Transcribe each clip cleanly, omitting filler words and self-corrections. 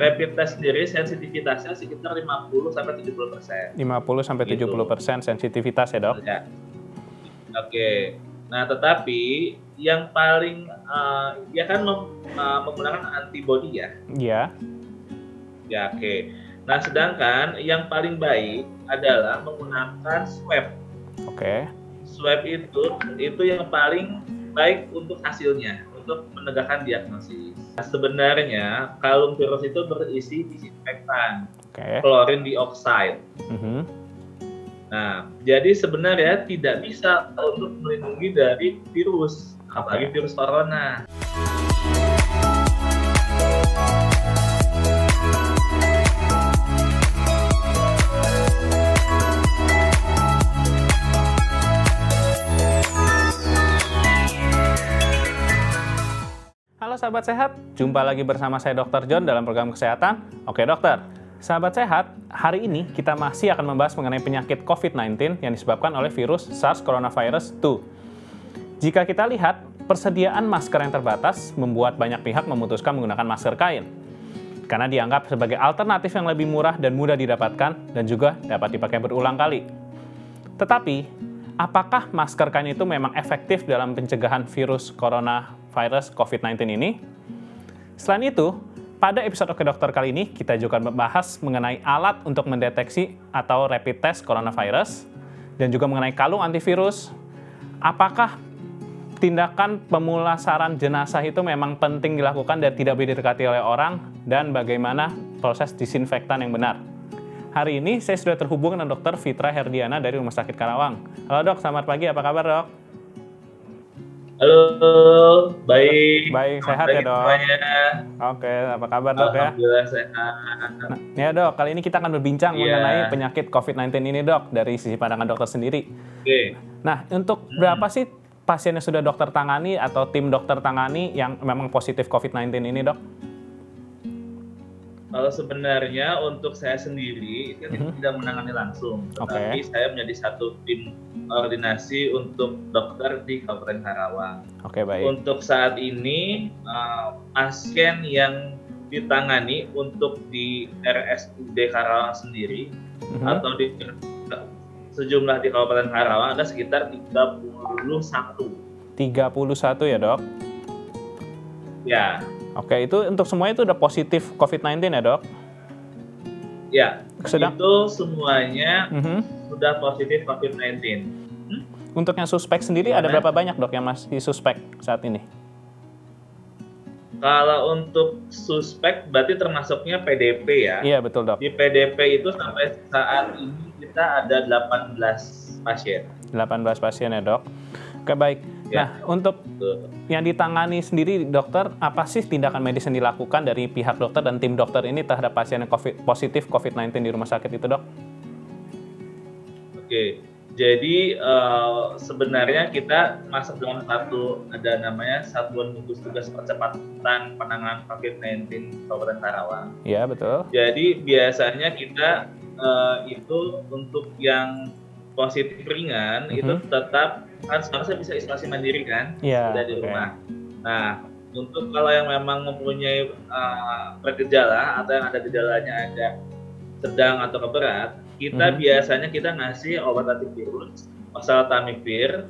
rapid test sendiri sensitivitasnya sekitar 50-70%. 50-70% sensitivitas ya, Dok? Ya. Oke. Nah, tetapi yang paling ya kan menggunakan antibody ya. Iya. Ya, oke. Nah, sedangkan yang paling baik adalah menggunakan swab. Oke. Swab itu yang paling baik untuk hasilnya, untuk menegakkan diagnosis. Nah, sebenarnya kalung virus itu berisi disinfektan, klorin dioksida. Nah, jadi sebenarnya tidak bisa untuk melindungi dari virus, apalagi virus corona. Halo sahabat sehat, jumpa lagi bersama saya Dr. John dalam program kesehatan. Oke dokter, sahabat sehat, hari ini kita masih akan membahas mengenai penyakit COVID-19 yang disebabkan oleh virus SARS coronavirus 2. Jika kita lihat, persediaan masker yang terbatas membuat banyak pihak memutuskan menggunakan masker kain. Karena dianggap sebagai alternatif yang lebih murah dan mudah didapatkan dan juga dapat dipakai berulang kali. Tetapi, apakah masker kain itu memang efektif dalam pencegahan virus coronavirus COVID-19 ini? Selain itu, pada episode Oke Dokter kali ini, kita juga membahas mengenai alat untuk mendeteksi atau rapid test coronavirus, dan juga mengenai kalung antivirus. Apakah tindakan pemulasaran jenazah itu memang penting dilakukan dan tidak boleh didekati oleh orang, dan bagaimana proses disinfektan yang benar? Hari ini saya sudah terhubung dengan Dr. Fitra Herdiana dari Rumah Sakit Karawang. Halo dok, selamat pagi, apa kabar dok? Halo, baik. Baik, sehat ya dok? Semuanya. Oke, apa kabar dok ya? Alhamdulillah sehat. Nah, ya dok, kali ini kita akan berbincang mengenai penyakit COVID-19 ini dok, dari sisi pandangan dokter sendiri. Oke. Nah, untuk berapa sih pasien yang sudah dokter tangani atau tim dokter tangani yang memang positif COVID-19 ini dok? Kalau sebenarnya untuk saya sendiri kan tidak menangani langsung, tetapi saya menjadi satu tim koordinasi untuk dokter di Kabupaten Karawang. Oke, baik. Untuk saat ini pasien yang ditangani untuk di RSUD Karawang sendiri atau di sejumlah di Kabupaten Karawang ada sekitar 31. 31 ya dok? Ya. Oke, itu untuk semuanya itu udah positif COVID-19 ya dok? Ya, itu semuanya sudah positif COVID-19. Untuk yang suspek sendiri ada berapa banyak dok yang masih suspek saat ini? Kalau untuk suspek berarti termasuknya PDP ya? Iya betul dok. Di PDP itu sampai saat ini kita ada 18 pasien. 18 pasien ya dok? Oke baik. Ya. Nah untuk yang ditangani sendiri dokter, apa sih tindakan medis yang dilakukan dari pihak dokter dan tim dokter ini terhadap pasien yang positif COVID-19 di rumah sakit itu dok? Oke, jadi sebenarnya kita masuk dalam ada namanya Satuan Gugus Tugas Percepatan Penanganan COVID-19 Kabupaten Karawang. Iya betul. Jadi biasanya kita itu untuk yang positif ringan itu tetap kan seharusnya bisa isolasi mandiri kan, sudah di rumah. Nah, untuk kalau yang memang mempunyai bergejala atau yang ada gejalanya ada sedang atau berat, kita biasanya kita ngasih obat antivirus, oseltamivir,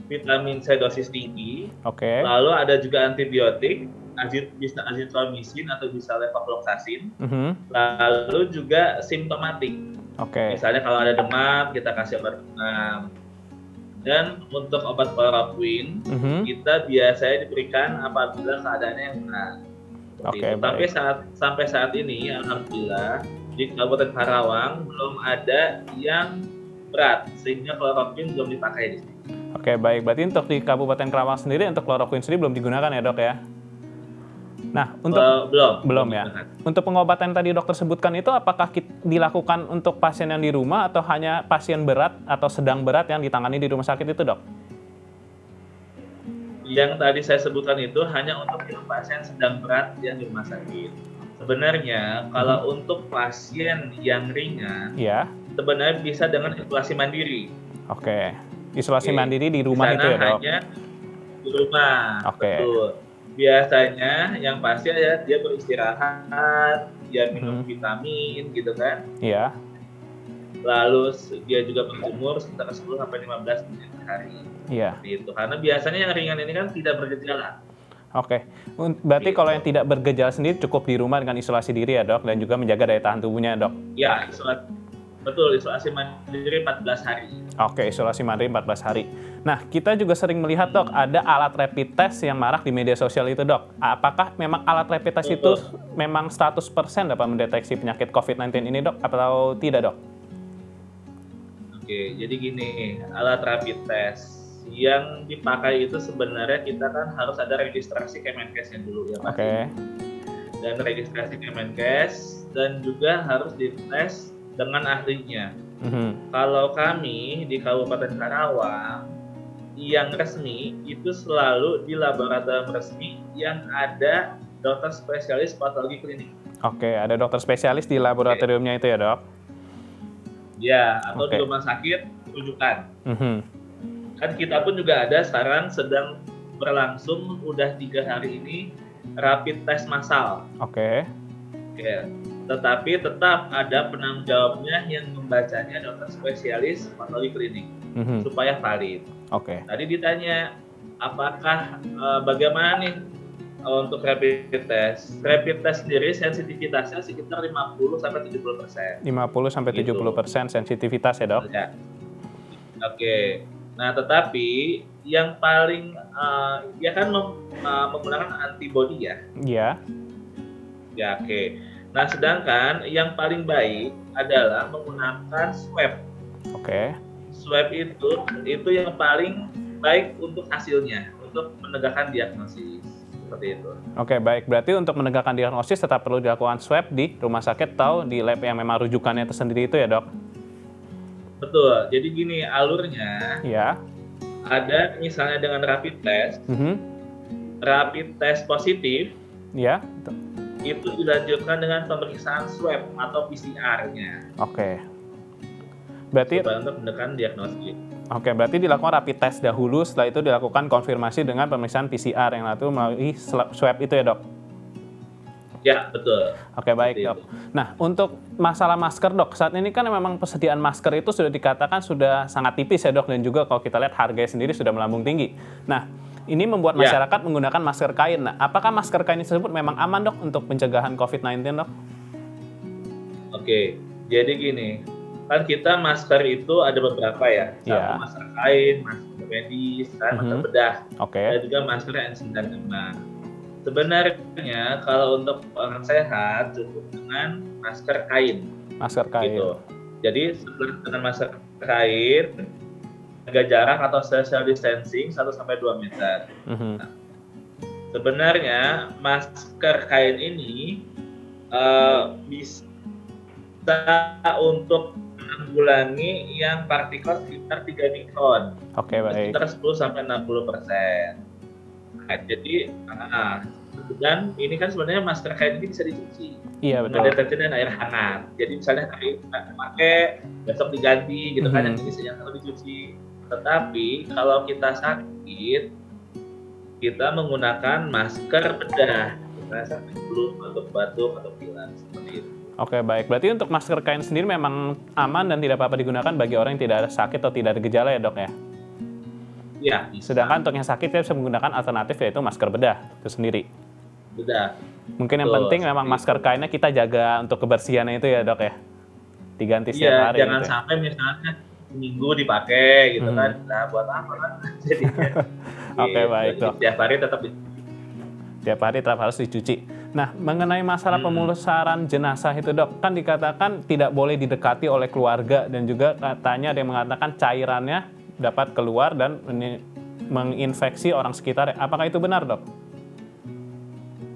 vitamin C dosis tinggi, lalu ada juga antibiotik, bisa azithromycin atau bisa levofloxacin, lalu juga simptomatik. Misalnya kalau ada demam, kita kasih obat demam. Dan untuk obat kloroquine, kita biasanya diberikan apabila keadaannya yang berat. Tapi sampai saat ini, alhamdulillah, di Kabupaten Karawang belum ada yang berat, sehingga kloroquine belum dipakai di sini. Oke, baik. Berarti untuk di Kabupaten Karawang sendiri, untuk kloroquine sendiri belum digunakan ya dok ya? Nah, untuk belum ya. Untuk pengobatan tadi dokter sebutkan itu apakah dilakukan untuk pasien yang di rumah atau hanya pasien berat atau sedang berat yang ditangani di rumah sakit itu, dok? Yang tadi saya sebutkan itu hanya untuk yang pasien sedang berat yang di rumah sakit. Sebenarnya kalau untuk pasien yang ringan, sebenarnya bisa dengan isolasi mandiri. Oke. Isolasi mandiri di rumah itu ya, dok? Hanya di rumah. Betul. biasanya yang pasti ya dia beristirahat, dia minum vitamin gitu kan. Iya. Lalu dia juga berjemur sekitar 10 sampai 15 menit per hari. Iya. Gitu. Karena biasanya yang ringan ini kan tidak bergejala. Oke. Berarti kalau yang tidak bergejala sendiri cukup di rumah dengan isolasi diri ya, Dok, dan juga menjaga daya tahan tubuhnya, Dok. Ya, betul, isolasi mandiri 14 hari. Oke, isolasi mandiri 14 hari. Nah, kita juga sering melihat, Dok, ada alat rapid test yang marak di media sosial itu, Dok. Apakah memang alat rapid test itu memang 100% dapat mendeteksi penyakit COVID-19 ini, Dok, atau tidak, Dok? Oke, jadi gini, alat rapid test yang dipakai itu sebenarnya kita kan harus ada registrasi Kemenkesnya dulu ya, Pak. Oke. Dan registrasi Kemenkes dan juga harus dites dengan ahlinya. Kalau kami di Kabupaten Karawang yang resmi itu selalu di laboratorium resmi yang ada dokter spesialis patologi klinik. Oke, ada dokter spesialis di laboratoriumnya itu ya, Dok? Ya, atau di rumah sakit rujukan. Kan kita pun juga ada sekarang sedang berlangsung udah 3 hari ini rapid test massal. Oke. Tetapi tetap ada penanggung jawabnya yang membacanya dokter spesialis patologi klinik supaya valid. Oke. Tadi ditanya apakah bagaimana nih untuk rapid test? Rapid test sendiri sensitivitasnya sekitar 50-70%. 50-70% sensitivitas ya, Dok? Ya. Oke. Nah, tetapi yang paling dia kan menggunakan antibody ya. Iya. Ya, oke. Nah, sedangkan yang paling baik adalah menggunakan swab. Oke. Swab itu yang paling baik untuk hasilnya, untuk menegakkan diagnosis. Seperti itu. Oke, baik. Berarti untuk menegakkan diagnosis tetap perlu dilakukan swab di rumah sakit atau di lab yang memang rujukannya tersendiri itu ya, Dok? Betul. Jadi gini alurnya. Ya. Ada misalnya dengan rapid test. Rapid test positif. Ya. Itu dilanjutkan dengan pemeriksaan swab atau PCR-nya. Oke. Berarti untuk menegakkan diagnosis. Oke, berarti dilakukan rapid test dahulu, setelah itu dilakukan konfirmasi dengan pemeriksaan PCR yang lalu melalui swab itu ya, Dok? Ya, betul. Oke, baik, Dok. Nah, untuk masalah masker, Dok, saat ini kan memang persediaan masker itu sudah dikatakan sudah sangat tipis ya, Dok, dan juga kalau kita lihat harganya sendiri sudah melambung tinggi. Nah, ini membuat masyarakat menggunakan masker kain. Nah, apakah masker kain tersebut memang aman, Dok, untuk pencegahan COVID-19, Dok? Oke, jadi gini, kan kita masker itu ada beberapa ya. Satu masker kain, masker medis, masker bedah. Dan juga masker N95. Sebenarnya kalau untuk orang sehat cukup dengan masker kain. Masker kain. Gitu. Jadi dengan masker kain, jaga jarak atau social distancing 1-2 meter. Nah, sebenarnya masker kain ini bisa untuk menanggulangi yang partikel sekitar 3 mikron. Oke, baik. Sekitar 10-60%. Nah, jadi dan ini kan sebenarnya masker kain ini bisa dicuci. Iya, betul. Dengan deterjen dan air hangat. Jadi misalnya hari ini pakai, besok diganti gitu kan, yang ini yang harus dicuci. Tetapi kalau kita sakit, kita menggunakan masker bedah. Misalnya sakit flu atau batuk atau pilek seperti itu. Oke, baik. Berarti untuk masker kain sendiri memang aman dan tidak apa-apa digunakan bagi orang yang tidak ada sakit atau tidak ada gejala ya, Dok ya? Iya. Sedangkan untuk yang sakit dia bisa menggunakan alternatif yaitu masker bedah itu sendiri. Bedah. Mungkin yang penting memang masker kainnya kita jaga untuk kebersihannya itu ya, Dok ya? Diganti setiap hari. Jangan sampai misalnya seminggu dipakai gitu kan. Nah, buat apa kan? Oke, baik, Dok. Tiap hari tetap tiap hari tetap harus dicuci. Nah, mengenai masalah pemulasaran jenazah itu, Dok, kan dikatakan tidak boleh didekati oleh keluarga dan juga katanya ada yang mengatakan cairannya dapat keluar dan menginfeksi orang sekitar. Apakah itu benar, Dok?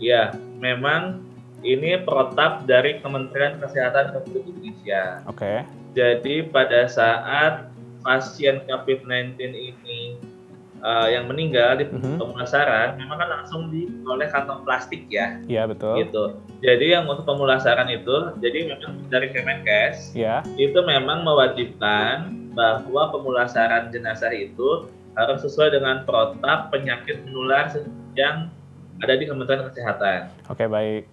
Ya, memang ini protap dari Kementerian Kesehatan Republik Indonesia. Oke. Jadi pada saat pasien COVID-19 ini yang meninggal di pemulasaran, memang kan langsung oleh kantong plastik ya. Iya, betul. Gitu. Jadi yang untuk pemulasaran itu, jadi memang dari Kemenkes, itu memang mewajibkan bahwa pemulasaran jenazah itu harus sesuai dengan protap penyakit menular yang ada di Kementerian Kesehatan. Oke, baik.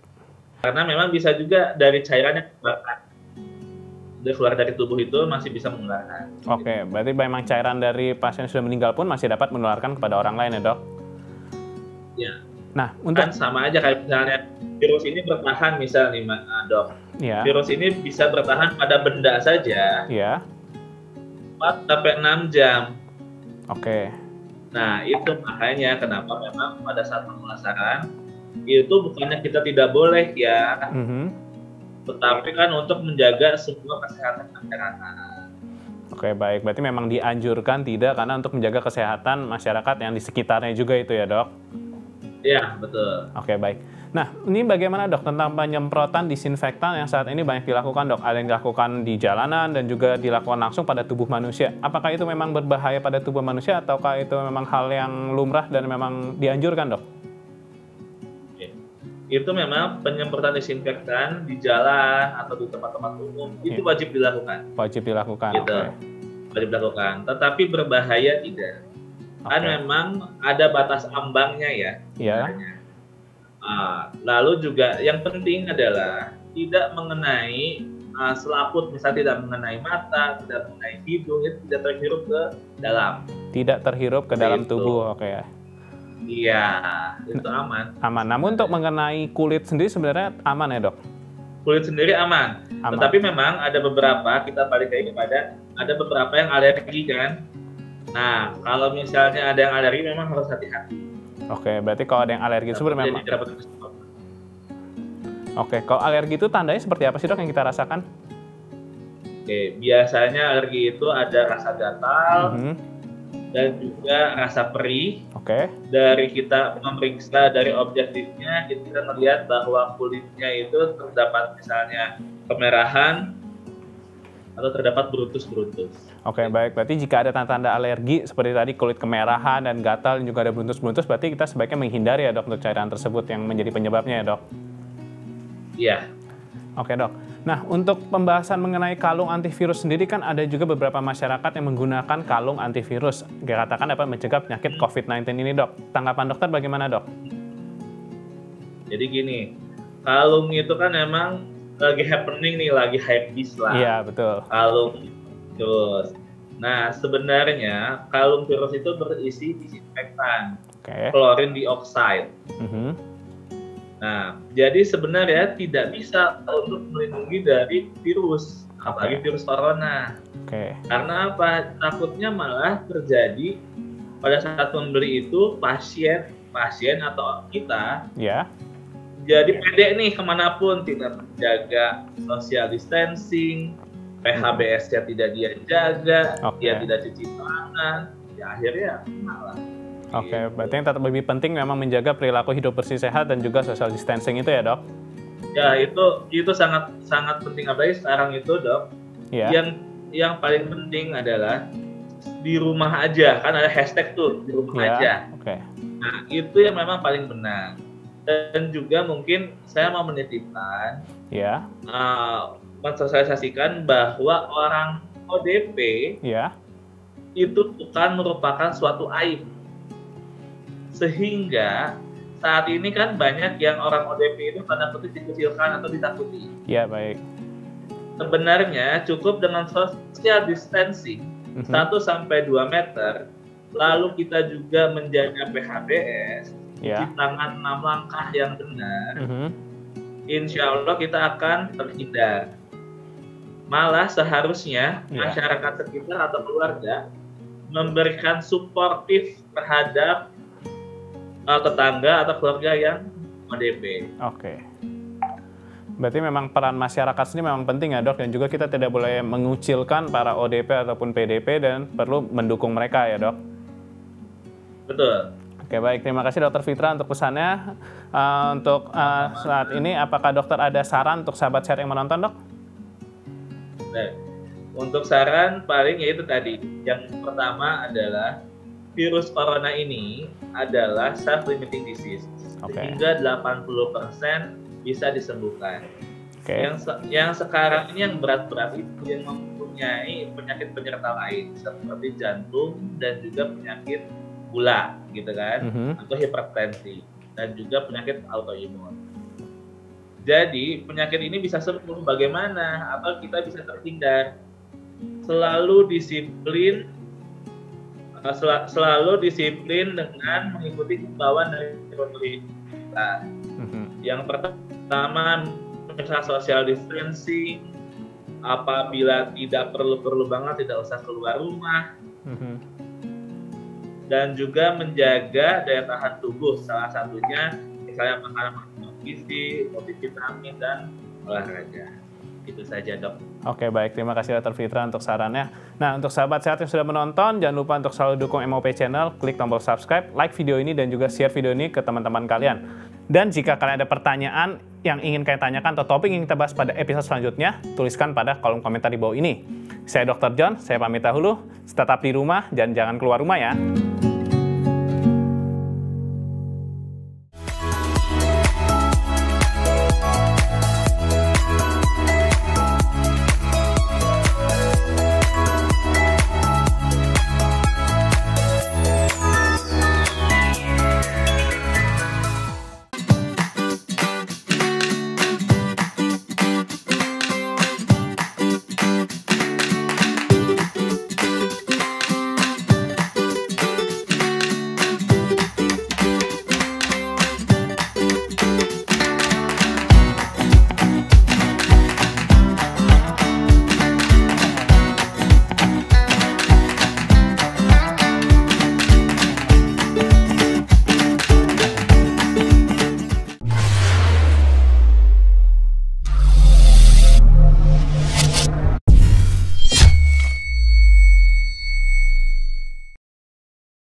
Karena memang bisa juga dari cairan yang keluar dari tubuh itu masih bisa menularkan. Oke, berarti memang cairan dari pasien yang sudah meninggal pun masih dapat menularkan kepada orang lain ya, Dok? Ya. Nah, untuk kan sama aja kayak misalnya virus ini bertahan misalnya nih, Dok. Ya. Virus ini bisa bertahan pada benda saja. Ya. 4 sampai 6 jam. Oke. Nah, itu makanya kenapa memang pada saat pemulasaran itu bukannya kita tidak boleh ya, tetapi kan untuk menjaga semua kesehatan masyarakat. Oke, baik. Berarti memang dianjurkan tidak karena untuk menjaga kesehatan masyarakat yang di sekitarnya juga itu ya, Dok? Iya, betul. Oke, baik. Nah, ini bagaimana, Dok, tentang penyemprotan disinfektan yang saat ini banyak dilakukan, Dok? Ada yang dilakukan di jalanan dan juga dilakukan langsung pada tubuh manusia. Apakah itu memang berbahaya pada tubuh manusia ataukah itu memang hal yang lumrah dan memang dianjurkan, Dok? Itu memang penyemprotan disinfektan di jalan atau di tempat-tempat umum itu wajib dilakukan. Wajib dilakukan. Gitu. Wajib dilakukan. Tetapi berbahaya tidak. Kan memang ada batas ambangnya ya. Iya. Lalu juga yang penting adalah tidak mengenai selaput, misalnya tidak mengenai mata, tidak mengenai hidung, itu tidak terhirup ke dalam. Tidak terhirup ke dalam tubuh, oke ya. Iya, itu aman. Aman. Namun untuk mengenai kulit sendiri sebenarnya aman ya, Dok? Kulit sendiri aman. Tetapi memang ada beberapa, kita balik lagi kepada ada beberapa yang alergi kan. Nah, kalau misalnya ada yang alergi memang harus hati-hati. Oke, berarti kalau ada yang alergi itu memang. Oke, kalau alergi itu tandanya seperti apa sih, Dok, yang kita rasakan? Oke, biasanya alergi itu ada rasa gatal dan juga rasa perih. Oke. Dari kita memeriksa dari objektifnya, kita melihat bahwa kulitnya itu terdapat misalnya kemerahan atau terdapat beruntus-beruntus. Oke, baik. Berarti jika ada tanda-tanda alergi seperti tadi kulit kemerahan dan gatal dan juga ada beruntus-beruntus, berarti kita sebaiknya menghindari ya, Dok, untuk cairan tersebut yang menjadi penyebabnya ya, Dok? Iya. Oke, Dok. Nah, untuk pembahasan mengenai kalung antivirus sendiri kan ada juga beberapa masyarakat yang menggunakan kalung antivirus. Dikatakan dapat mencegah penyakit COVID-19 ini, Dok. Tanggapan dokter bagaimana, Dok? Jadi gini, kalung itu kan emang lagi happening nih, lagi hypebeast lah. Iya, betul. Kalung virus. Nah, sebenarnya kalung virus itu berisi disinfektan, klorin dioksida. Nah, jadi sebenarnya tidak bisa untuk melindungi dari virus, apalagi virus corona. Karena apa? Takutnya malah terjadi pada saat membeli itu pasien atau kita jadi pede nih kemanapun, tidak menjaga social distancing, PHBS-nya tidak dia jaga, dia tidak cuci tangan, ya akhirnya malah. Oke, berarti yang tetap lebih penting memang menjaga perilaku hidup bersih sehat dan juga social distancing itu ya, Dok? Ya, itu sangat penting, apalagi sekarang itu, Dok. Yang paling penting adalah di rumah aja, kan ada hashtag tuh, di rumah aja. Nah, itu yang memang paling benar. Dan juga mungkin saya mau menitipkan, mensosialisasikan bahwa orang ODP itu bukan merupakan suatu aib. Sehingga saat ini kan banyak yang orang ODP itu tanda kutip dikucilkan atau ditakuti. Iya, baik. Sebenarnya cukup dengan social distancing 1-2 meter, lalu kita juga menjaga PHBS, cuci tangan 6 langkah yang benar, insya Allah kita akan terhindar. Malah seharusnya masyarakat sekitar atau keluarga memberikan suportif terhadap tetangga atau keluarga yang ODP. Oke. Berarti memang peran masyarakat sendiri memang penting ya, Dok, dan juga kita tidak boleh mengucilkan para ODP ataupun PDP dan perlu mendukung mereka ya, Dok. Betul. Oke, baik. Terima kasih Dokter Fitra untuk pesannya. Untuk saat ini, apakah dokter ada saran untuk sahabat sehat yang menonton, Dok? Nah, untuk saran paling yaitu tadi. Yang pertama adalah virus corona ini adalah self-limiting disease, sehingga 80% bisa disembuhkan. Yang sekarang ini yang berat-berat itu yang mempunyai penyakit penyerta lain seperti jantung dan juga penyakit gula, gitu kan, atau hipertensi. dan juga penyakit autoimun. Jadi penyakit ini bisa sembuh bagaimana atau kita bisa terhindar? Selalu disiplin dengan mengikuti himbauan dari pemerintah. Yang pertama, misalnya social distancing. Apabila tidak perlu banget, tidak usah keluar rumah. Dan juga menjaga daya tahan tubuh, salah satunya misalnya makanan gizi, multivitamin, dan olahraga. Itu saja, Dok. Oke, baik. Terima kasih Dr. Fitra untuk sarannya. Nah, untuk sahabat sehat yang sudah menonton, jangan lupa untuk selalu dukung MOP Channel, klik tombol subscribe, like video ini, dan juga share video ini ke teman-teman kalian. Dan jika kalian ada pertanyaan yang ingin kalian tanyakan atau topik yang kita bahas pada episode selanjutnya, tuliskan pada kolom komentar di bawah ini. Saya Dr. John, saya pamit dahulu. Tetap di rumah dan jangan keluar rumah ya.